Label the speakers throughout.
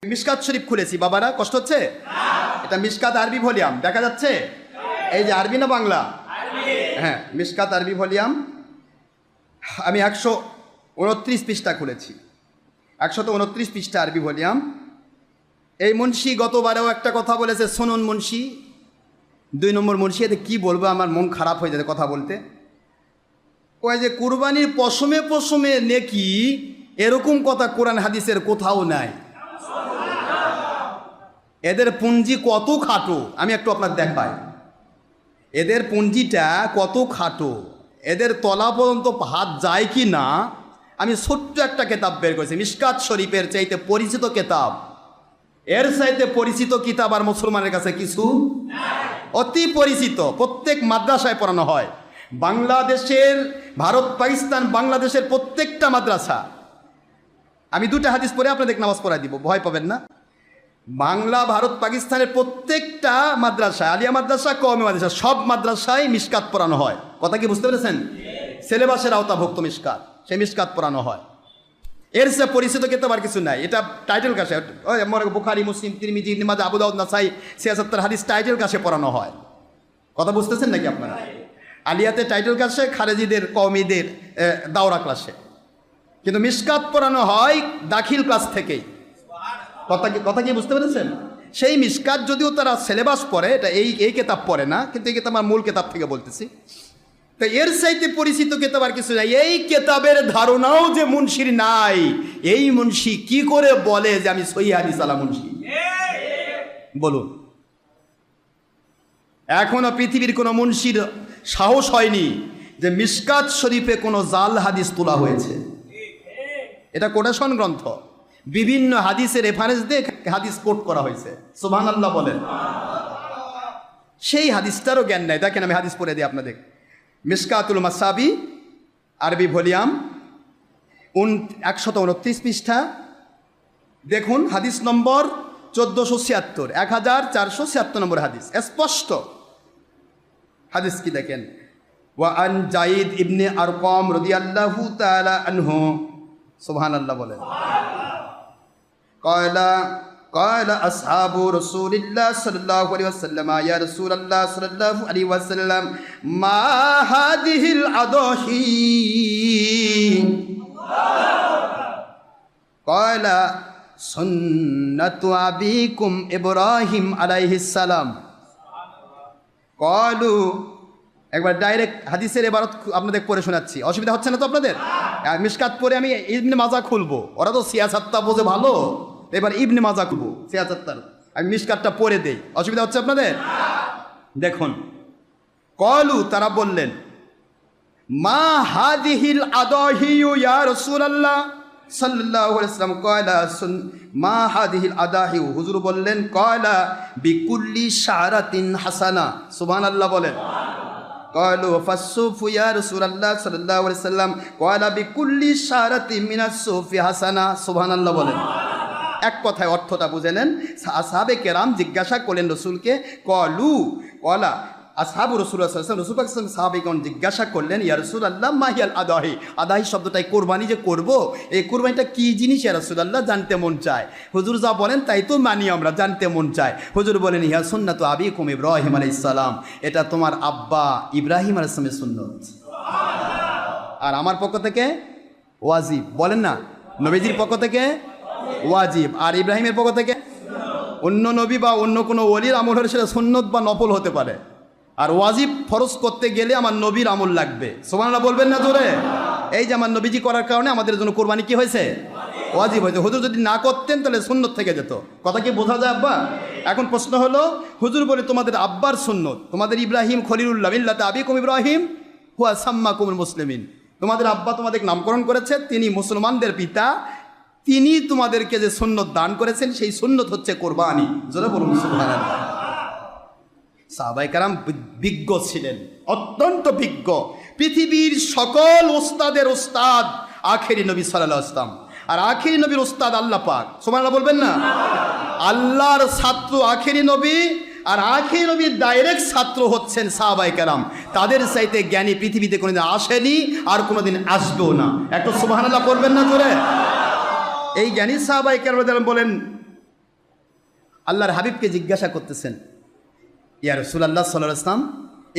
Speaker 1: মিশকাত শরীফ খুলেছি বাবারা, কষ্ট হচ্ছে? এটা মিশকাত আরবি ভলিউম দেখা যাচ্ছে, এই যে আরবি না বাংলা? হ্যাঁ, মিশকাত আরবি ভলিউম। আমি 129 পৃষ্ঠা খুলেছি, 129 পৃষ্ঠা আরবি ভলিউম। এই মুন্সি গতবারেও একটা কথা বলেছে, শুনুন মুন্সি, 2 নম্বর মুন্সি। এতে কী বলবো, আমার মন খারাপ হয়ে যাবে কথা বলতে। ওই যে কুরবানির পশমে পশমে নেকি, এরকম কথা কোরআন হাদিসের কোথাও নাই। এদের পুঞ্জি কত খাটো আমি একটু আপনার দেখাই। এদের পুঞ্জিটা কত খাটো, এদের তলা পর্যন্ত হাত যায় কি না। আমি ছোট্ট একটা কেতাব বের করেছি, মিশকাত শরীফের চাইতে পরিচিত কেতাব, এর চাইতে পরিচিত কিতাব আর মুসলমানের কাছে কিছু অতি পরিচিত, প্রত্যেক মাদ্রাসায় পড়ানো হয়। বাংলাদেশের, ভারত পাকিস্তান বাংলাদেশের প্রত্যেকটা মাদ্রাসা, আমি 2টা হাদিস পড়ে আপনাদের নামাজ পড়াই দিব, ভয় পাবেন না। বাংলা ভারত পাকিস্তানের প্রত্যেকটা মাদ্রাসা, আলিয়া মাদ্রাসা, কওমি মাদ্রাসা, সব মাদ্রাসায় মিশকাত পড়ানো হয়। কথা কি বুঝতে পেরেছেন? সিলেবাসের আওতাভুক্ত মিশকাত, সেই মিশকাত পড়ানো হয়। এর সে পরিচিত কিতাব আর কিছু নাই। এটা টাইটেল কাছে বুখারী, মুসলিম, তিরমিজি, ইবনে মাজাহ, আবু দাউদ, নাসাই, 76 হাদিস টাইটেল কাছে পড়ানো হয়। কথা বুঝতেছেন নাকি আপনারা? আলিয়াতে টাইটেল কাছে, খারেজিদের, কওমিদের দাওরা ক্লাসে, কিন্তু মিশকাত পড়ানো হয় দাখিল ক্লাস থেকেই। কথা কি বুঝতে পেরেছেন? সেই মিশকাত যদিও তারা সিলেবাস পড়ে, এটা এই কেতাব পড়ে না, কিন্তু এই কেতাব আমার মূল কেতাব থেকে বলতেছি। তো এর চাইতে পরিচিত কেতাব আর কিছু নাই। এই কেতাবের ধারণাও যে মুন্সির নাই, এই মুন্সি কি করে বলে যে আমি সহিহ হাদিস আলা মুন্সি? বলুন, এখনো পৃথিবীর কোনো মুন্সির সাহস হয়নি যে মিশকাত শরীফে কোনো জাল হাদিস তোলা হয়েছে। এটা কোটেশন গ্রন্থ, বিভিন্ন হাদিসের রেফারেন্স দিয়ে হাদিস কোট করা হয়েছে। সুবহানাল্লাহ বলেন। সেই হাদিসটারও জ্ঞান নেই। দেখেন, আমি হাদিস পড়ে দিই আপনাদের। মিশকাতুল মাসাবি আরবি ভলিউম 129 পৃষ্ঠা, দেখুন হাদিস নম্বর 1476, 1476 নম্বর হাদিস। স্পষ্ট হাদিস কি দেখেন, ওয়া আন জাইদ ইবনে আরকাম রাদিয়াল্লাহু তাআলা আনহু, সুবহানাল্লাহ বলেন, قال أصحاب رسول الله صلى الله عليه وسلم يا رسول الله صلى الله عليه وسلم ما هذه الأضاحي؟ قال سنة أبيكم إبراهيم عليه السلام। قالوا, একবার ডাইরেক্ট হাদিসের এবারত আপনাদের পড়ে শোনাচ্ছি, অসুবিধা হচ্ছে না তো আপনাদের? মিশকাত পড়ে আমি ইবনে মাজাহ খুলবো, ওরা তো সিয়াসাতটা বোঝে ভালো, এবার ইবনে মাজাহ খুলবো, সিয়াসাতটার আমি মিশকাতটা পড়ে দেই, অসুবিধা হচ্ছে আপনাদের? দেখুন, কলু, তারা বললেন, মা হাদিহিল আদাহি ইয়া রাসূলুল্লাহ সাল্লাল্লাহু আলাইহি ওয়াসাল্লাম। কয়লা মা হাদিহিল আদাহি, হুজুর বললেন, কয়লা বিকুল্লি শারাতিন হাসানা। সুবহানাল্লাহ বলেন। قالوا فالصوف يا رسول الله صلى الله عليه وسلم قال بكل شعرة من الصوف حسنة। সুবহানাল্লাহ বলেন। এক কথায় অর্থটা বুঝে নেন। আসহাবে কেরাম জিজ্ঞাসা করলেন রসুলকে, কলা আসহাবু রাসূলুল্লাহ সাল্লাল্লাহু আলাইহি ওয়াসাল্লাম, রাসূল পাক সাল্লাল্লাহু আলাইহি ওয়াসাল্লাম সাহাবীগণ জিজ্ঞাসা করলেন, ইয়া রাসূলুল্লাহ মাহিয়াল আদাহি। আদাহি শব্দটাই কোরবানি যে করব, এই কোরবানিটা কি জিনিস ইয়া রাসূলুল্লাহ, জানতে মন চায়। হুজুর যা বলেন তাই তো মানি আমরা, জানতে মন চায়। হুজুর বলেন, ইয়া সুন্নাতু আবিকুম ইব্রাহিম আলাইহিস সালাম, এটা তোমার আব্বা ইব্রাহিম আলাইহিস সালামের সুন্নত, আর আমার পক্ষ থেকে ওয়াজিব। বলেন না, নবীজির পক্ষ থেকে ওয়াজিব, আর ইব্রাহিমের পক্ষ থেকে অন্য নবী বা অন্য কোনো ওলির আমল হলে সেটা সুন্নত বা নফল হতে পারে, আর ওয়াজিব ফরজ করতে গেলে আমার নবীর আমল লাগবে। সুবহানাল্লাহ বলবেন না জোরে? এই যে আমার নবীজি করার কারণে আমাদের জন্য কোরবানি কি হয়েছে? ওয়াজিব হয়েছে। হুজুর যদি না করতেন তাহলে সুন্নত থেকে যেত। কথা কি বোঝা যায় আব্বা? এখন প্রশ্ন হলো, হুজুর বলে তোমাদের আব্বার সুন্নত, তোমাদের ইব্রাহিম খলিলুল্লাহ মিল্লাতে আবিকুম ইব্রাহিম হুয়া সাম্মাকুমুল মুসলিমিন, তোমাদের আব্বা তোমাদের নামকরণ করেছে, তিনি মুসলমানদের পিতা, তিনি তোমাদেরকে যে সুন্নত দান করেছেন সেই সুন্নত হচ্ছে কোরবানি। জোরে বলুন সুবহানাল্লাহ। সাহাবায়ে কেরাম বিজ্ঞ ছিলেন, অত্যন্ত বিজ্ঞ, পৃথিবীর সকল ওস্তাদের ওস্তাদ আখেরি নবী সাল্লাল্লাহু আলাইহি ওয়াসাল্লাম, আর আখেরি নবীর ওস্তাদ আল্লাহ পাক। সুবহানাল্লাহ বলবেন না? আল্লাহর ছাত্র আখেরি নবী, আর আখেরি নবীর ডাইরেক্ট ছাত্র হচ্ছেন সাহাবায়ে কেরাম। তাদের চাইতে জ্ঞানী পৃথিবীতে কোনোদিন আসেনি, আর কোনোদিন আসবেও না। একটু সুবহানাল্লাহ করবেন না জোরে? এই জ্ঞানী সাহাবায়ে কেরাম বলেন, আল্লাহর হাবিবকে জিজ্ঞাসা করতেছেন, ইয়া রাসূলুল্লাহ সাল্লাল্লাহু আলাইহি ওয়াসাল্লাম,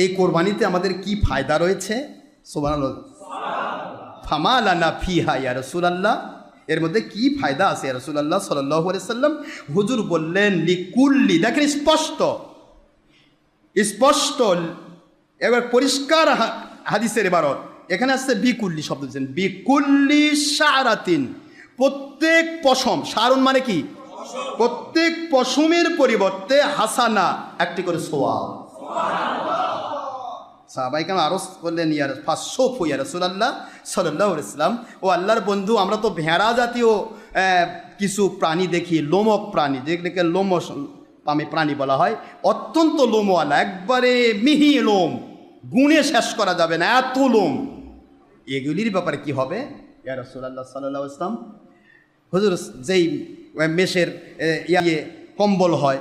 Speaker 1: এই কোরবানিতে আমাদের কি ফায়দা রয়েছে? সুবহানাল্লাহ। ফামা লানা ফিহা ইয়া রাসূলুল্লাহ, এর মধ্যে কি ফায়দা আছে ইয়া রাসূলুল্লাহ সাল্লাল্লাহু আলাইহি ওয়াসাল্লাম? হুজুর বললেন লিকুল্লি, দেখেন স্পষ্ট স্পষ্ট, এবার পরিষ্কার হাদিসের ইবারত। এখানে আসছে বিকুল্লি শব্দ দিচ্ছেন, বিকুল্লি শারাতিন, প্রত্যেক পশম, শারুন মানে কি? প্রত্যেক পশমের পরিবর্তে হাসানা, একটি করে সোয়াব। সাহাবায়ে কেরাম আরজ করলেন, ইয়া ফাসসুফু ইয়া রাসূলুল্লাহ সাল্লাল্লাহু আলাইহি ওয়াসাল্লাম, ও আল্লাহর বন্ধু, আমরা তো ভেড়া জাতীয় কিছু প্রাণী দেখি, লোমক প্রাণী, যেগুলোকে প্রাণী বলা হয়, অত্যন্ত লোমওয়ালা, একবারে মিহি লোম, গুণে শেষ করা যাবে না, এত লোম। এগুলির ব্যাপারে কি হবে ইয়া রাসূলুল্লাহ সাল্লাল্লাহু আলাইহি ওয়াসাল্লাম? হুজুর, যেই মেষের কম্বল হয়,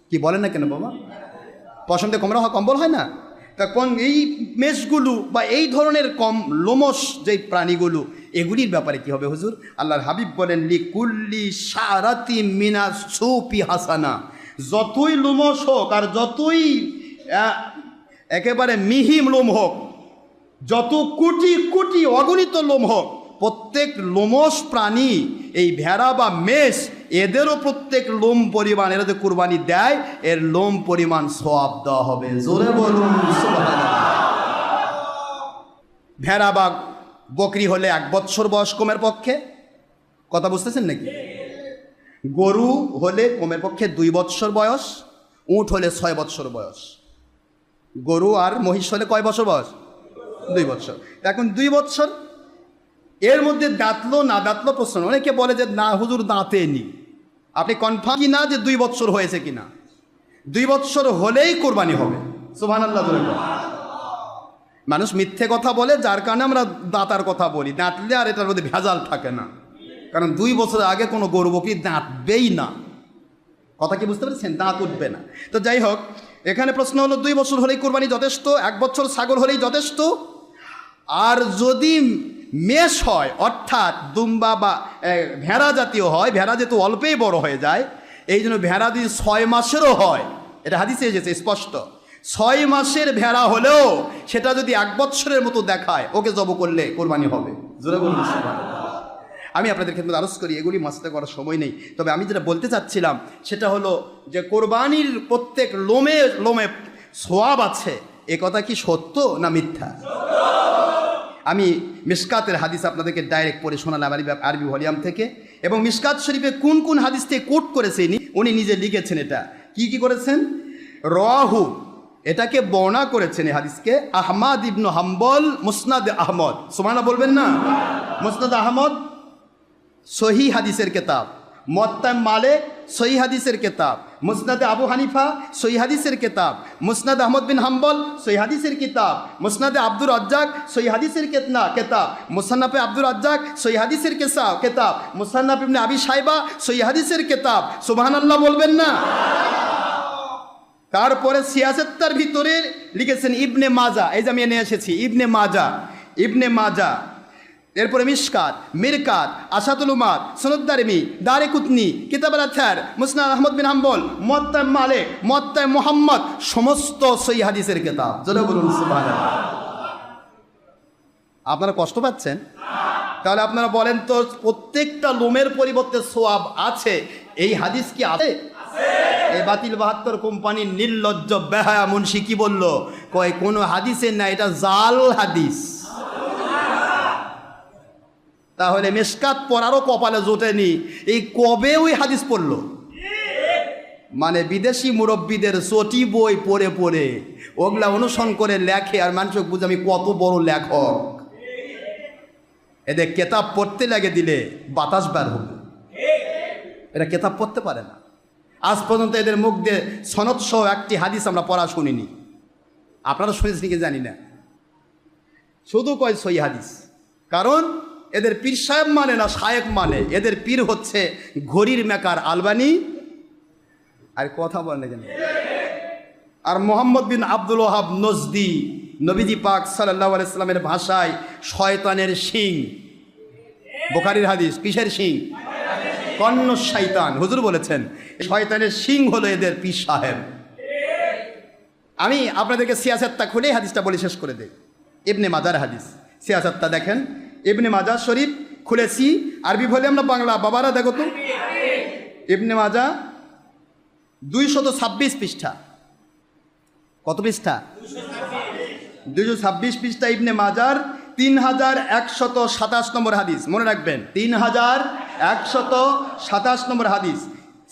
Speaker 1: কি বলেন না কেন বাবা, পশমতে কোমরা হয়, কম্বল হয় না? তখন এই মেষগুলো বা এই ধরনের কম লোমশ যেই প্রাণীগুলো, এগুলির ব্যাপারে কি হবে হুজুর? আল্লাহর হাবিব বলেন লিকুল্লি শারাতি মিনা সুপি হাসানা, যতই লোমশ হোক আর যতই একেবারে মিহিম লোম হোক, যত কোটি কোটি অগণিত লোম হোক, প্রত্যেক লোমশ প্রাণী, এই ভেড়া বা মেষ, এদেরও প্রত্যেক লোম পরিমাণ, এরা যে কুরবানি দেয়, এর লোম পরিমাণ সওয়াব দেওয়া হবে। জোরে বলুন সুবহানাল্লাহ। ভেড়া বা বকরি হলে 1 বৎসর বয়স কমের পক্ষে, কথা বুঝতেছেন নাকি? গরু হলে কমের পক্ষে 2 বৎসর বয়স, উট হলে 6 বৎসর বয়স। গরু আর মহিষ হলে কয় বছর বয়স? 2 বৎসর। এখন 2 বৎসর, এর মধ্যে দাঁতলো না দাঁতলো প্রশ্ন। অনেকে বলে যে না হুজুর দাঁতেনি, আপনি কনফার্ম কি না যে 2 বৎসর হয়েছে কিনা? 2 বৎসর হলেই কোরবানি হবে। সুবহানাল্লাহ। মানুষ মিথ্যে কথা বলে, যার কারণে আমরা দাঁতার কথা বলি। দাঁতলে আর এটার মধ্যে ভেজাল থাকে না, কারণ 2 বছরের আগে কোনো গরু বকরি দাঁতবেই না। কথা কি বুঝতে পেরেছেন? দাঁত উঠবে না। তো যাই হোক, এখানে প্রশ্ন হলো 2 বছর হলেই কোরবানি যথেষ্ট, 1 বছর ছাগল হলেই যথেষ্ট। আর যদি মেষ হয়, অর্থাৎ দুম্বা বা ভেড়া জাতীয় হয়, ভেড়া যেহেতু অল্পেই বড় হয়ে যায়, এই জন্য ভেড়া যদি 6 মাসেরও হয়, এটা হাদিসে এসেছে স্পষ্ট, 6 মাসের ভেড়া হলেও সেটা যদি 1 বৎসরের মতো দেখায়, ওকে জব করলে কোরবানি হবে। জোরে বলুন সুবহানাল্লাহ। আমি আপনাদের ক্ষেত্রে আরজ করি, এগুলি মাসতে করার সময় নেই, তবে আমি যেটা বলতে চাচ্ছিলাম সেটা হলো যে কোরবানির প্রত্যেক লোমে লোমে সোয়াব আছে। এ কথা কি সত্য না মিথ্যা? আমি মিশকাতের হাদিস আপনাদেরকে ডাইরেক্ট পড়ে শোনালাম আরবি ভলিউম থেকে, এবং মিশকাত শরীফে কোন কোন হাদিস থেকে কোট করেছেন উনি নিজে লিখেছেন। এটা কি কি করেছেন? রাহু, এটাকে বর্ণনা করেছেন এই হাদিসকে আহমাদ ইবনে হাম্বল মুসনাদ আহমদ। সুবহানাল্লাহ বলবেন না? মুসনাদ আহমদ সহি হাদিসের কিতাব, মুওয়াত্তা মালিক সহি হাদিসের কিতাব, মুসনাদে আবু হানিফা সহি হাদিসের কিতাব, মুসনাদ আহমদ বিন হাম্বল সহি হাদিসের কিতাব, মুসনাদে আব্দুর রাজ্জাক সহি হাদিসের কিতাব, মুসান্নাফে আব্দুর রাজ্জাক সহি হাদিসের কিতাব, মুসান্নাফ ইবনে আবি শাইবা সহি হাদিসের কিতাব। সুবহানাল্লাহ বলবেন না? তারপরে সিয়াসেত্তার ভিতরে লিখেছেন ইবনে মাজা, এই যে আমি এনে এসেছি, ইবনে মাজা, এরপরে মিশকাত, মিরকাত, আশাতুল উমাদ, সুনাদ দারিমি, দারিকুতনি, কিতাব আল-আথহার, মুসনাদ আহমদ বিন হাম্বল, মুওয়াত্তা মালিক, মুওয়াত্তা মুহাম্মদ, সমস্ত সহিহ হাদিসের কিতাব। জোরে বলুন সুবহানাল্লাহ। আপনারা কষ্ট পাচ্ছেন? তাহলে আপনারা বলেন তো, প্রত্যেকটা লোমের পরিবর্তে সোয়াব আছে, এই হাদিস কি আছে? এই বাতিল 72 কোম্পানির নির্লজ্জ বেহায়া মুন্সি কি বলল? কয় কোনো হাদিসের না, এটা জাল হাদিস। তাহলে মিশকাত পড়ারও কপালে জোটেনি, এই কবে ওই হাদিস পড়লো? মানে বিদেশি মুরব্বীদের চটি বই পড়ে পড়ে ওগুলা অনুসরণ করে লেখে, আর মানুষ বুঝে আমি কত বড় লেখক। এদের কেতাব পড়তে লাগে দিলে বাতাস বের হবে, এরা কেতাব পড়তে পারে না। আজ পর্যন্ত এদের মুখ দিয়ে সনদ সহ একটি হাদিস আমরা পড়া শুনিনি। আপনারা শুনেছেন কি জানি না, শুধু কয় সহি হাদিস। কারণ এদের পীর সাহেব মানে না, শায়েক মানে। এদের পীর হচ্ছে ঘড়ির মেকার আলবানি, আর কথা বলেন কেন, আর মোহাম্মদ বিন আব্দুল ওয়াহাব নজদি। নবীজি পাক সাল্লাল্লাহু আলাইহি সাল্লামের ভাষায় শয়তানের শিং। বুখারীর হাদিস, কিসের শিং? কর্ণ শয়তান, হুজুর বলেছেন শয়তানের শিং হলো এদের পীর সাহেব। আমি আপনাদেরকে সিয়াসাত্তা খুলে হাদিসটা বলে শেষ করে দেই। ইবনে মাজার হাদিস, সিয়াসাত্তা দেখেন, ইবনে মাজার শরীফ খুলেছি, আরবি বলে আমরা বাংলা, বাবারা দেখো তো, ইবনে মাজা 226 পৃষ্ঠা। কত পৃষ্ঠা? 226 পৃষ্ঠা ইবনে মাজার 3127 নম্বর হাদিস, মনে রাখবেন 3127 নম্বর হাদিস।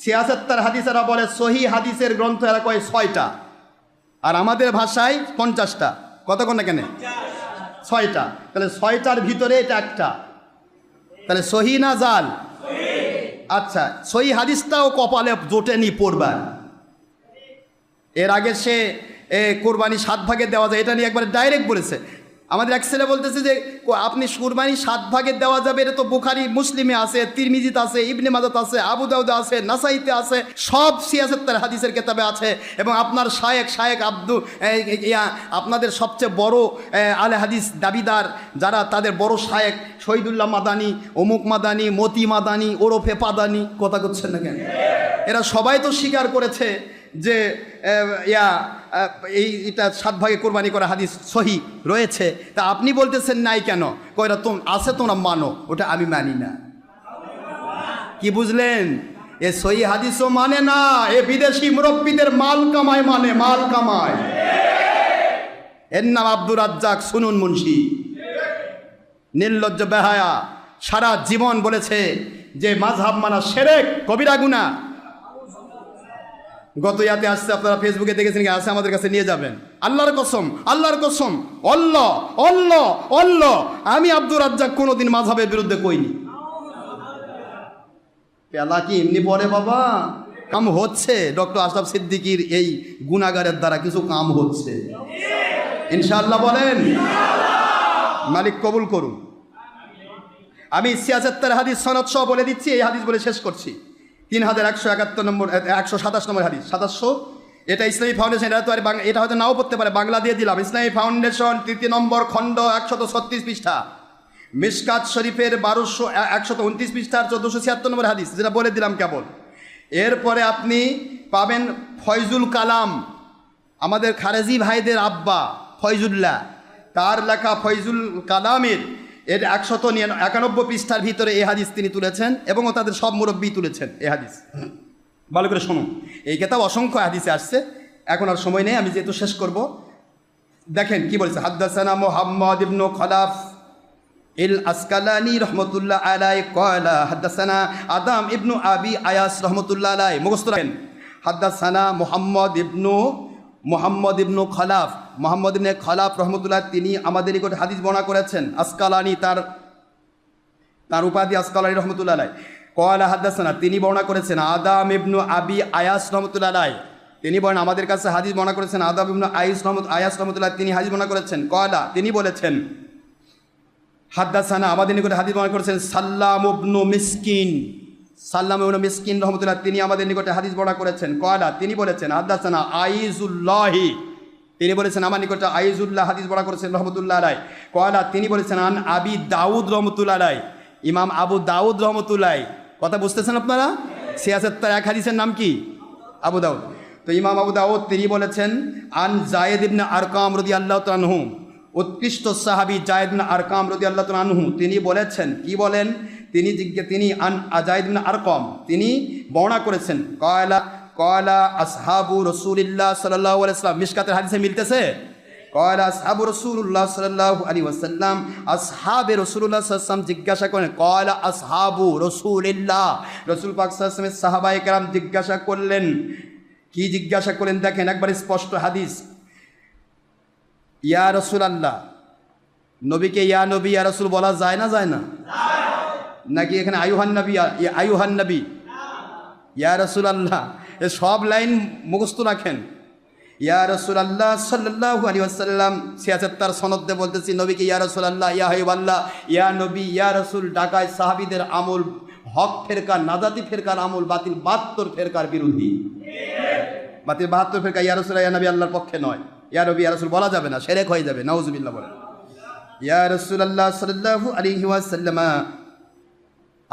Speaker 1: সিয়াসাত্তার হাদিস এরা বলে সহি হাদিসের গ্রন্থ এরা কয় 6টা, আর আমাদের ভাষায় 50টা। কত কোনটা কেন? 6টা। তাহলে 6টার ভিতরে এটা একটা, তাহলে সহি না জাল? আচ্ছা, সহি হাদিসটাও কপালে জোটেনি পড়বার। এর আগে সে কোরবানি 7 ভাগে দেওয়া যায়, এটা নিয়ে একবার ডাইরেক্ট বলেছে। আমাদের এক ছেলে বলতেছে যে আপনি কুরবানি 7 ভাগে দেওয়া যাবে, এটা তো বুখারী মুসলিমে আছে, তিরমিজিতে আছে, ইবনে মাজাতে আছে, আবু দাউদে আছে, নাসাইতে আছে, সব সিয়াসাত্তার হাদিসের কিতাবে আছে। এবং আপনার শায়েখ আপনাদের সবচেয়ে বড় আলে হাদিস দাবিদার যারা, তাদের বড় শায়েখ শহীদুল্লাহ মাদানী, অমুক মাদানী, মতি মাদানী, ওরফে পাদানি, কথা করছেন না কেন? এরা সবাই তো স্বীকার করেছে যে এটা 7 ভাগে কোরবানি করা হাদিস সহি রয়েছে। তা আপনি বলতেছেন নাই কেন? কয়টা তো আছে, তোমরা মানো, ওটা আমি মানি না। কি বুঝলেন? এ সহি হাদিসও মানে না, এ বিদেশি মুরব্বীদের মাল কামায়, মানে মাল কামায়। এর নাম আব্দুর রাজ্জাক সুনুন মুন্সি, নির্লজ্জ বেহায়া। সারা জীবন বলেছে যে মাযহাব মানা শিরক, কবিরা গুনাহ। গত ইয়াতে আসছে, আপনারা ফেসবুকে দেখেছেন, আছে, আমাদের কাছে নিয়ে যাবেন। আল্লাহর কসম, আল্লাহর কসম, অল্লাহ অল্লাহ অল্লাহ, আমি আব্দুর রাজ্জাক কোনোদিন মাযহাবের বিরুদ্ধে কইনি। পেলা কি এমনি পড়ে বাবা? কাম হচ্ছে, ডক্টর আশরাফ সিদ্দিকীর এই গুনাহগারের দ্বারা কিছু কাম হচ্ছে ইনশাআল্লাহ। বলেন মালিক কবুল করুন। আমি সিয়াসাত্তার হাদিস সনদ সহ বলে দিচ্ছি, এই হাদিস বলে শেষ করছি। 3171 নম্বর, 127 নম্বর হাদিস, 2700। এটা ইসলামী ফাউন্ডেশন, এটা তো আর এটা হয়তো নাও পড়তে পারে, বাংলা দিয়ে দিলাম। ইসলামী ফাউন্ডেশন 3 নম্বর খণ্ড 136 পৃষ্ঠা, মিশকাত শরীফের 129 পৃষ্ঠার 1476 নম্বর হাদিস, যেটা বলে দিলাম কেবল। এরপরে আপনি পাবেন ফয়জুল কালাম, আমাদের খারেজি ভাইদের আব্বা ফয়জুল্লাহ, তার লেখা ফয়জুল কালামের এর 191 পৃষ্ঠার ভিতরে এই হাদিস তিনি তুলেছেন, এবং তাদের সব মুরব্বী তুলেছেন এই হাদিস। ভালো করে শুনুন, এই কিতাব অসংখ্য হাদিসে আসছে, এখন আর সময় নেই, আমি যেহেতু শেষ করব। দেখেন কি বলেছে, হাদ্দাসানা মুহাম্মদ ইবনু খলাফ ইল আসকালানি রহমতুল্লাহ আলাইহি ক্বালা হাদ্দাসানা আদাম ইবনু আবি আয়াস রহমতুল্লাহ আলাইহি, মুখস্থ রাখেন। হাদ্দাসানা মুহাম্মদ ইবনু খলাফ, মোহাম্মদ ইবনে খলাফ রহমতুল্লাহ, তিনি আমাদের নিকট হাদিস বর্ণনা করেছেন। আসকালানি, তার উপাধি আসকালানি রহমতুল্লাহ আলাইহি। ক্বালা হাদ্দাসানা, তিনি বর্ণনা করেছেন। আদাম ইবনু আবি আয়াস রহমতুল্লাহ আলাইহি, তিনি বলেন আমাদের কাছে হাদিস বর্ণনা করেছেন। আদাম ইবনু আয়াস রহমতুল্লাহ, তিনি হাদিস বর্ণনা করেছেন। ক্বালা, তিনি বলেছেন, হাদ্দাসানা, আমাদের নিকট হাদিস বর্ণনা করেছেন সাল্লাম ইবনু মিসকিন রহমতুল্লাহ, তিনি আমাদের নিকটে হাদিস বর্ণনা করেছেন। ক্বালা, তিনি বলেছেন, হাদ্দাসানা আইজুল্লাহি, তিনি বলেছেন আমার নিকটে আইজুল্লাহ হাদিস বর্ণনা করেছেন রহমতুল্লাহ আলাইহি। ক্বালা, তিনি বলেছেন আন আবি দাউদ রহমতুল্লাহ আলাইহি, ইমাম আবু দাউদ রহমতুল্লাহ। কথা বুঝতেছেন আপনারা? সিয়াসাত্তার এক হাদিসের নাম কি? আবু দাউদ। তো ইমাম আবু দাউদ তিনি বলেছেন আন যায়েদ ইবনে আরকাম রাদিয়াল্লাহু তাআলা আনহু, উৎকৃষ্ট সাহাবী যায়েদ ইবনে আরকাম রাদিয়াল্লাহু তাআলা আনহু, তিনি বলেছেন, কি বলেন? তিনি আন যায়েদ ইবনে আরকাম, তিনি বর্ণনা করেছেন, ক্বালা আসহাবু রাসূলিল্লাহ সাল্লাল্লাহু আলাইহি ওয়াসাল্লাম, মিশকাতের হাদিসে মিলতেছে। ক্বালা আসহাবু রাসূলুল্লাহ সাল্লাল্লাহু আলাইহি ওয়াসাল্লাম, আসহাবে রাসূলুল্লাহ সাল্লাল্লাহু আলাইহি ওয়াসাল্লাম জিজ্ঞাসা করেন, ক্বালা আসহাবু রাসূলিল্লাহ, রাসূল পাক সাল্লাল্লাহু আলাইহি ওয়াসাল্লামের সাহাবায়ে কেরাম জিজ্ঞাসা করলেন। কি জিজ্ঞাসা করলেন? দেখেন একবার স্পষ্ট হাদিস। ইয়া রাসূলুল্লাহ, নবীকে ইয়া নবী ইয়া রাসূল বলা যায় না? যায় না? নাকি এখানে আইয়ুহান নবী ইয়া রাসূলুল্লাহ, এ সব লাইন মুখস্থ রাখেন। ইয়া রাসূলুল্লাহ সাল্লাল্লাহু আলাইহি ওয়াসাল্লাম, সিয়াসাত্তার সনদে বলতেছি, নবীকে ইয়া রাসূলুল্লাহ, ইয়া হাবিবাল্লাহ, ইয়া নবী, ইয়া রাসূল ডাকায় সাহাবীদের আমল হক ফেরকা, নাজাতি ফেরকার আমল বাতিল 72 ফেরকার বিরোধী। বাতিল 72 ফেরকা ইয়া রাসূলুল্লাহ ইয়া নবী আল্লাহর পক্ষে নয়। ইয়া নবী ইয়া রাসূল বলা যাবে না, শিরক হয়ে যাবে, নাউজুবিল্লাহ। বলেন ইয়া রাসূলুল্লাহ সাল্লাল্লাহু আলাইহি ওয়াসাল্লাম,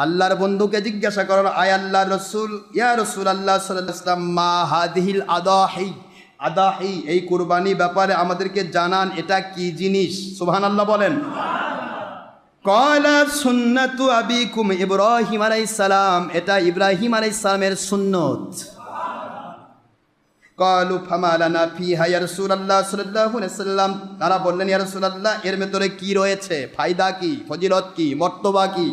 Speaker 1: আল্লাহর বন্ধুকে জিজ্ঞাসা করেন, আয় আল্লাহর রসুল, ইয়া রাসূলুল্লাহ সাল্লাল্লাহু আলাইহি ওয়াসাল্লাম, মা হাদিহিল আদাহি, আদাহি এই কুরবানি ব্যাপারে আমাদেরকে জানান, এটা কি জিনিস? সুবহানাল্লাহ বলেন। ক্বালা সুন্নাতু আবিকুম ইব্রাহিম আলাইহিস সালাম, এটা ইব্রাহিম আলাইহিস সালামের সুন্নত। ক্বালু ফামা লানা ফিহা ইয়া রাসূলুল্লাহ সাল্লাল্লাহু আলাইহি ওয়াসাল্লাম, তারা বললেন, ইয়া রাসূলুল্লাহ এর ভেতরে কি রয়েছে, ফায়দা কি, ফজিলত কি, মর্তবা কি?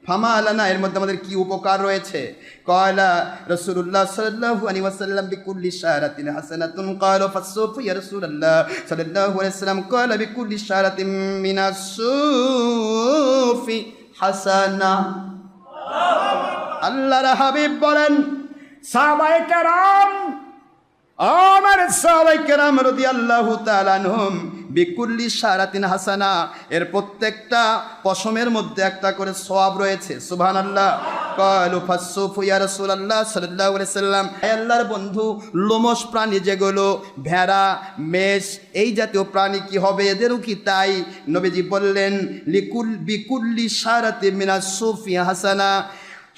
Speaker 1: ফামা লানা এর মধ্যে আমাদের কি উপকার রয়েছে? ক্বালা রাসূলুল্লাহ সাল্লাল্লাহু আলাইহি ওয়াসাল্লাম বিকুল্লি শারাতিন হাসানাতুন। ক্বালু ফাসসুফ ইয়া রাসূলুল্লাহ সাল্লাল্লাহু আলাইহি ওয়াসাল্লাম। ক্বালা বিকুল্লি শারাতিন মিনাস সুফি হাসানা। আল্লাহর হাবিব বলেন, সাহাবায়ে কেরাম, আমার সাহাবায়ে কেরাম রাদিয়াল্লাহু তাআলা আনহুম, বিকুল্লি শারাতিন হাসানা, এর প্রত্যেকটা পশমের মধ্যে একটা করে সওয়াব রয়েছে। সুবহানাল্লাহ। ক্বালু ফাসসুফু ইয়া রাসূলুল্লাহ সাল্লাল্লাহু আলাইহি ওয়াসাল্লাম, হে আল্লাহর বন্ধু, লোমশ প্রাণী যেগুলো, ভেড়া, মেষ, এই জাতীয় প্রাণী কি হবে, এদেরও কি তাই? নবীজি বললেন, বিকুল্লি শারাতিন মিনাস সুফি হাসানা,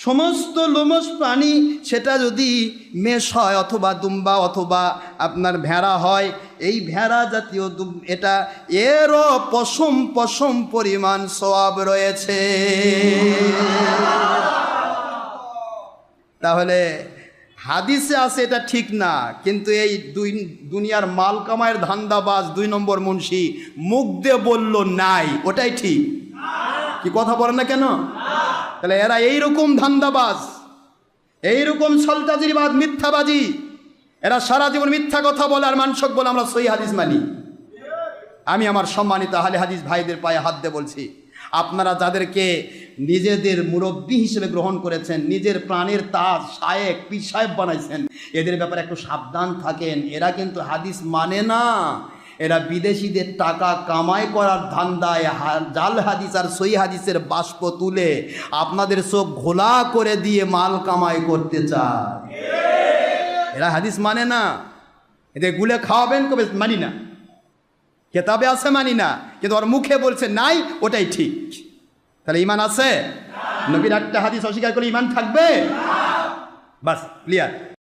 Speaker 1: সমস্ত লোমশ প্রাণী, সেটা যদি মেষ হয় অথবা দুম্বা অথবা আপনার ভেড়া হয়, এই ভেড়া জাতীয় এটা এরও পশম পশম পরিমাণ সওয়াব রয়েছে। তাহলে হাদিসে আছে এটা ঠিক না, কিন্তু এই দুনিয়ার মাল কামায়ের ধান্দাবাজ 2 নম্বর মুন্সি মুখ দিয়ে বলল নাই, ওটাই ঠিক। কি কথা বলেন না কেন? তাহলে এরা এইরকম ধান্দাবাজ, এইরকম ছলচাতুরিবাজ, মিথ্যাবাজি, এরা সারা জীবন মিথ্যা কথা বলে আর মানসক বলে আমরা সহিহ হাদিস মানি। আমি আমার সম্মানিত আহলে হাদিস ভাইদের পায়ে হাত দিয়ে বলছি, আপনারা যাদেরকে নিজেদের মুরব্বী হিসেবে গ্রহণ করেছেন, নিজের প্রাণের তাজ, শায়েক, পীর সাহেব বানাইছেন, এদের ব্যাপারে একটু সাবধান থাকেন। এরা কিন্তু হাদিস মানে না, এরা বিদেশিদের টাকা কামাই করার ধান্দায় জাল হাদিস আর সহিহ হাদিসের বাষ্প তুলে আপনাদের চোখ ঘোলা করে দিয়ে মাল কামাই করতে চায়। এরা হাদিস মানে না, এদের গুলে খাওয়াবেন, কবে মানি না, কেতাবে আছে মানি না, কিন্তু ওর মুখে বলছে নাই, ওটাই ঠিক। তাহলে ঈমান আছে? নবীর একটা হাদিস অস্বীকার করলে ঈমান থাকবে? বাস, ক্লিয়ার।